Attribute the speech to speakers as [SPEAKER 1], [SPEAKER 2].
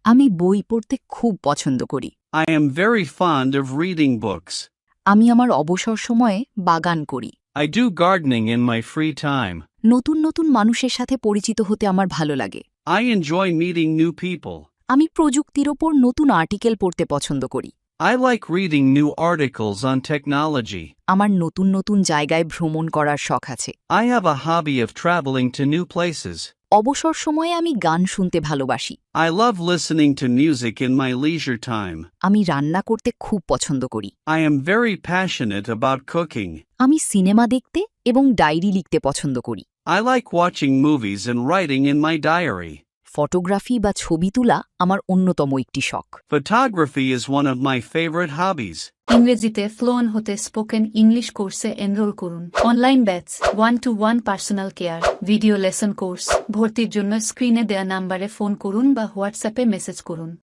[SPEAKER 1] আমি বই পড়তে খুব পছন্দ করি।
[SPEAKER 2] I am very fond of reading books.
[SPEAKER 1] আমি আমার অবসর সময়ে বাগান করি।
[SPEAKER 2] I do gardening in my free time.
[SPEAKER 1] নতুন নতুন মানুষের সাথে পরিচিত হতে আমার ভালো লাগে।
[SPEAKER 2] I enjoy meeting new people.
[SPEAKER 1] আমি প্রযুক্তির ওপর নতুন আর্টিকেল পড়তে পছন্দ করি।
[SPEAKER 2] I like reading new articles on technology.
[SPEAKER 1] আমার নতুন নতুন জায়গায় ভ্রমণ করার শখ আছে।
[SPEAKER 2] I have a hobby of traveling to new places.
[SPEAKER 1] অবসর সময়ে আমি গান শুনতে ভালোবাসি।
[SPEAKER 2] I love listening to music in my leisure time.
[SPEAKER 1] আমি রান্না করতে খুব পছন্দ করি।
[SPEAKER 2] I am very passionate about cooking.
[SPEAKER 1] আমি সিনেমা দেখতে এবং ডায়েরি লিখতে পছন্দ করি।
[SPEAKER 2] I like watching movies and writing in my diary.
[SPEAKER 1] Photography বা ছবি তোলা আমার অন্যতম একটি শখ।
[SPEAKER 2] Photography is one of my favorite hobbies.
[SPEAKER 3] ইংরেজিতে ফ্লুয়েন্ট হতে স্পোকেন ইংলিশ কোর্সে এনরোল করুন। Online batch, 1-to-1 personal care, video lesson course. ভর্তির জন্য স্ক্রিনে দেয়া নাম্বারে ফোন করুন বা হোয়াটসঅ্যাপে মেসেজ করুন।